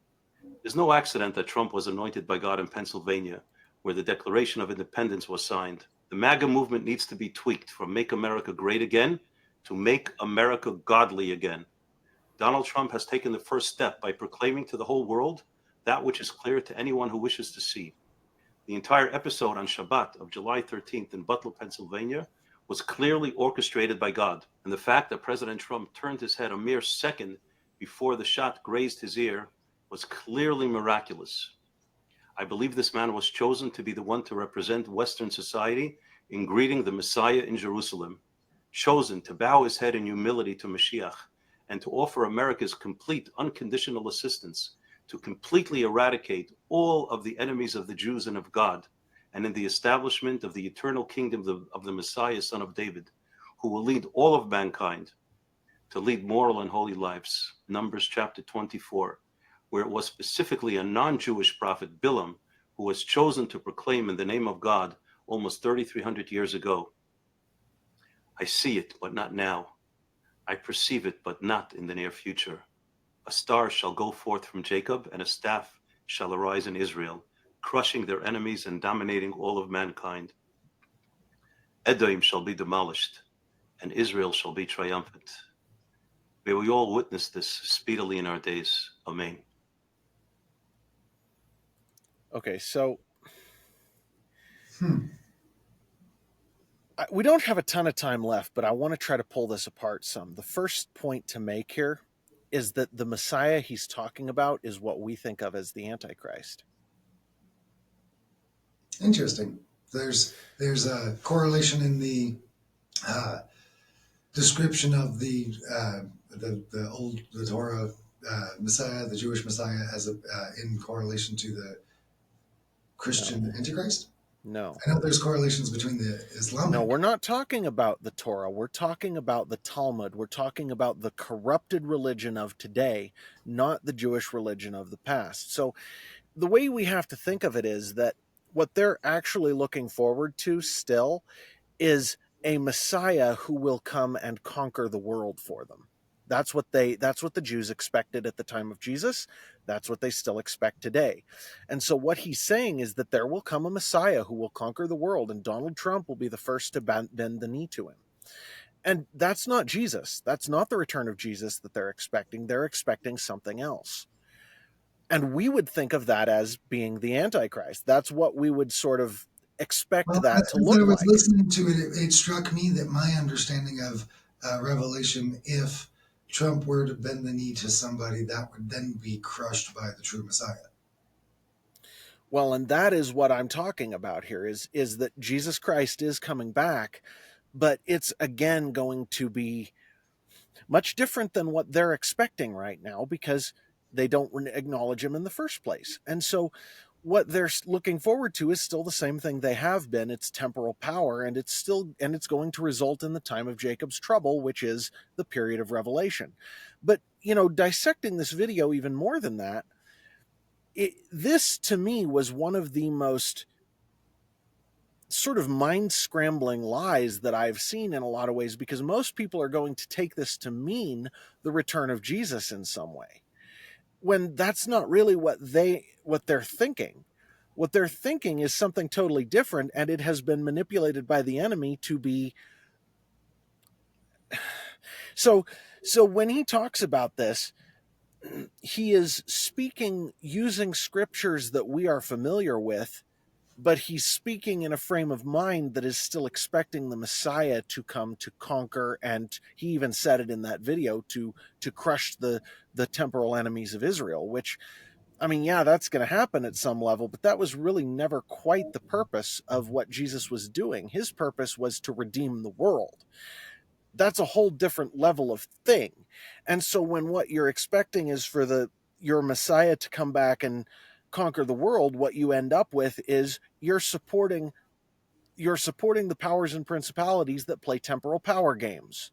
There's no accident that Trump was anointed by God in Pennsylvania, where the Declaration of Independence was signed. The MAGA movement needs to be tweaked from Make America Great Again to Make America Godly Again. Donald Trump has taken the first step by proclaiming to the whole world that which is clear to anyone who wishes to see. The entire episode on Shabbat of July 13th in Butler, Pennsylvania, was clearly orchestrated by God. And the fact that President Trump turned his head a mere second before the shot grazed his ear was clearly miraculous. I believe this man was chosen to be the one to represent Western society in greeting the Messiah in Jerusalem, chosen to bow his head in humility to Mashiach, and to offer America's complete unconditional assistance to completely eradicate all of the enemies of the Jews and of God, and in the establishment of the eternal kingdom of the Messiah, son of David, who will lead all of mankind to lead moral and holy lives. Numbers chapter 24, where it was specifically a non-Jewish prophet, Bilam, who was chosen to proclaim in the name of God almost 3,300 years ago. I see it, but not now. I perceive it, but not in the near future. A star shall go forth from Jacob, and a staff shall arise in Israel, crushing their enemies and dominating all of mankind. Edom shall be demolished, and Israel shall be triumphant. May we all witness this speedily in our days. Amen. Okay, so Hmm. we don't have a ton of time left, but I want to try to pull this apart some. The first point to make here is that the Messiah he's talking about is what we think of as the Antichrist. Interesting. There's a correlation in the uh, description of the Torah Messiah, the Jewish Messiah, as in correlation to the Christian Antichrist. No. I know there's correlations between the Islamic. No, we're not talking about the Torah. We're talking about the Talmud. We're talking about the corrupted religion of today, not the Jewish religion of the past. So the way we have to think of it is that what they're actually looking forward to still is a Messiah who will come and conquer the world for them. That's what the Jews expected at the time of Jesus. That's what they still expect today. And so what he's saying is that there will come a Messiah who will conquer the world, and Donald Trump will be the first to bend the knee to him. And that's not Jesus. That's not the return of Jesus that they're expecting. They're expecting something else. And we would think of that as being the Antichrist. That's what we would sort of expect Well, that to as I look was like. listening to it, it struck me that my understanding of Revelation, if Trump were to bend the knee to somebody, that would then be crushed by the true Messiah. Well, and that is what I'm talking about here is that Jesus Christ is coming back, but it's again going to be much different than what they're expecting right now because they don't acknowledge him in the first place. And so what they're looking forward to is still the same thing they have been. It's temporal power, and it's going to result in the time of Jacob's trouble, which is the period of Revelation. But, dissecting this video even more than that, this to me was one of the most sort of mind scrambling lies that I've seen in a lot of ways, because most people are going to take this to mean the return of Jesus in some way, when that's not really what they're thinking. What they're thinking is something totally different, and it has been manipulated by the enemy to be so when he talks about this, he is speaking using scriptures that we are familiar with, but he's speaking in a frame of mind that is still expecting the Messiah to come to conquer, and he even said it in that video, to crush the temporal enemies of Israel, which, I mean, yeah, that's going to happen at some level, but that was really never quite the purpose of what Jesus was doing. His purpose was to redeem the world. That's a whole different level of thing. And so when what you're expecting is for your Messiah to come back and conquer the world, what you end up with is you're supporting the powers and principalities that play temporal power games.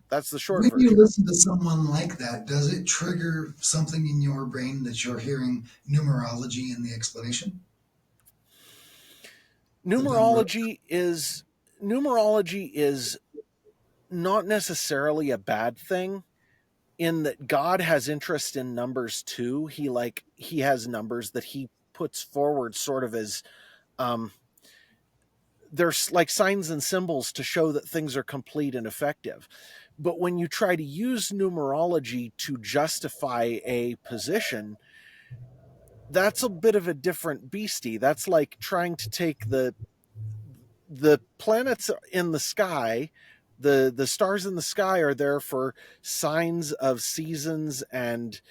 That's the short When you version. listen to someone like that, does it trigger something in your brain that you're hearing numerology in the explanation? The number. Numerology is not necessarily a bad thing, in that God has interest in numbers too. He has numbers that he puts forward sort of as there's like signs and symbols to show that things are complete and effective. But when you try to use numerology to justify a position, that's a bit of a different beastie. That's like trying to take the planets in the sky, the stars in the sky are there for signs of seasons and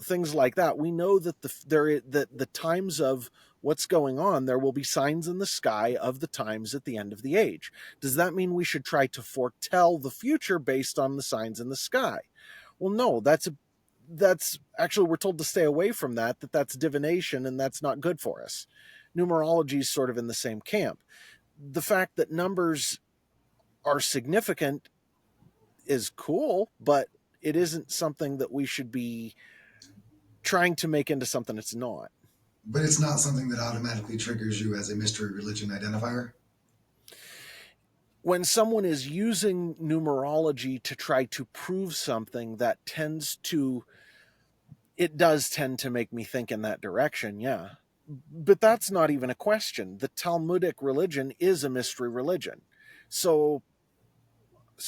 things like that. We know that the times of what's going on, there will be signs in the sky of the times at the end of the age. Does that mean we should try to foretell the future based on the signs in the sky? Well, no, that's actually, we're told to stay away from that, that's divination and that's not good for us. Numerology is sort of in the same camp. The fact that numbers are significant is cool, but it isn't something that we should be trying to make into something it's not. But it's not something that automatically triggers you as a mystery religion identifier. When someone is using numerology to try to prove something, that it does tend to make me think in that direction, yeah. But that's not even a question. The Talmudic religion is a mystery religion. So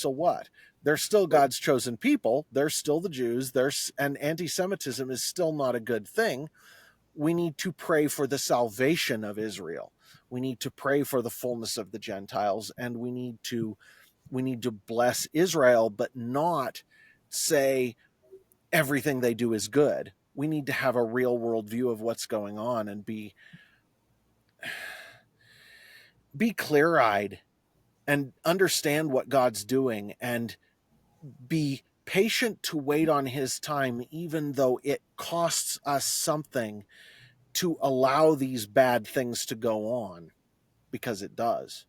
what? They're still God's chosen people. They're still the Jews. And anti-Semitism is still not a good thing. We need to pray for the salvation of Israel. We need to pray for the fullness of the Gentiles, and we need to bless Israel, but not say everything they do is good. We need to have a real world view of what's going on and be clear-eyed and understand what God's doing and be patient to wait on his time, even though it costs us something to allow these bad things to go on, because it does.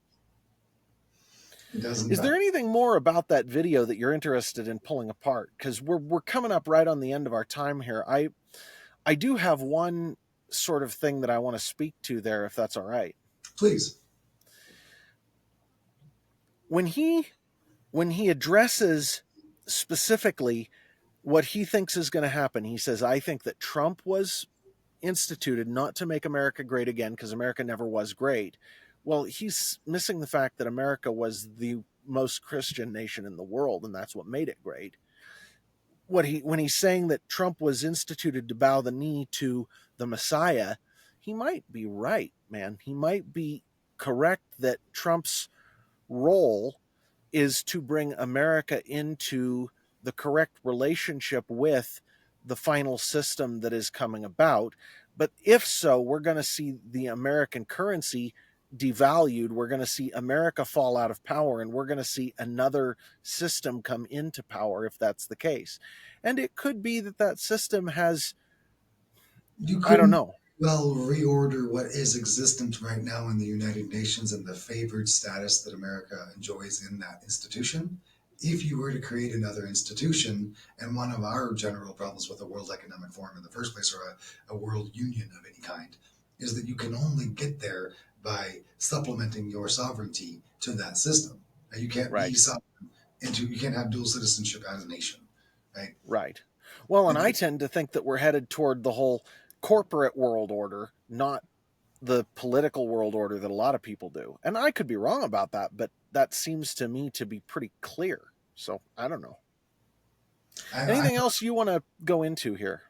It doesn't. Is there anything more about that video that you're interested in pulling apart? Because we're coming up right on the end of our time here. I do have one sort of thing that I want to speak to there, if that's all right. Please. When he addresses specifically what he thinks is going to happen, he says, I think that Trump was instituted not to make America great again, because America never was great. Well, he's missing the fact that America was the most Christian nation in the world, and that's what made it great. When he's saying that Trump was instituted to bow the knee to the Messiah, he might be right, man. He might be correct that Trump's role is to bring America into the correct relationship with the final system that is coming about. But if so, we're going to see the American currency devalued. We're going to see America fall out of power, and we're going to see another system come into power if that's the case. And it could be that system has, I don't know. Well, reorder what is existent right now in the United Nations and the favored status that America enjoys in that institution. If you were to create another institution, and one of our general problems with the World Economic Forum in the first place, or a world union of any kind, is that you can only get there by supplementing your sovereignty to that system. Now, you can't be sovereign you can't have dual citizenship as a nation, right? Right. Well, and I tend to think that we're headed toward the whole corporate world order, not the political world order that a lot of people do. And I could be wrong about that, but that seems to me to be pretty clear. So I don't know. Anything else you want to go into here?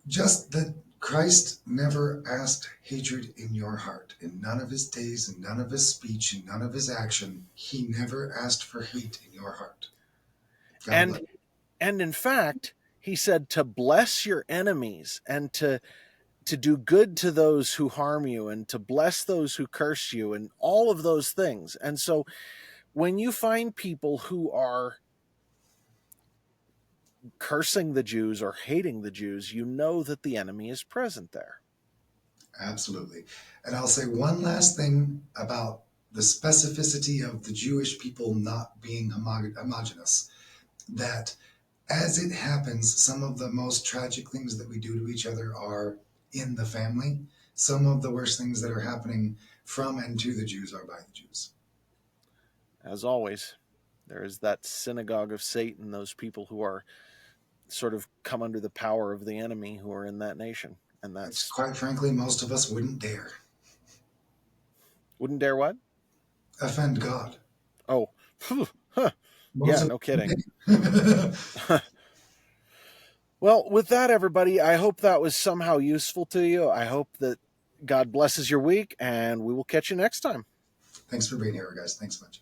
Just that Christ never asked hatred in your heart. In none of his days, in none of his speech, in none of his action, he never asked for hate in your heart. And in fact, he said to bless your enemies and to do good to those who harm you and to bless those who curse you and all of those things. And so when you find people who are cursing the Jews or hating the Jews, you know that the enemy is present there. Absolutely. And I'll say one last thing about the specificity of the Jewish people not being homogenous, that as it happens, some of the most tragic things that we do to each other are in the family. Some of the worst things that are happening from and to the Jews are by the Jews. As always, there is that synagogue of Satan, those people who are sort of come under the power of the enemy who are in that nation. And that's quite frankly, most of us wouldn't dare. Wouldn't dare what? Offend God. Oh, huh. Yeah, no kidding. Well, with that, everybody, I hope that was somehow useful to you. I hope that God blesses your week, and we will catch you next time. Thanks for being here, guys. Thanks so much.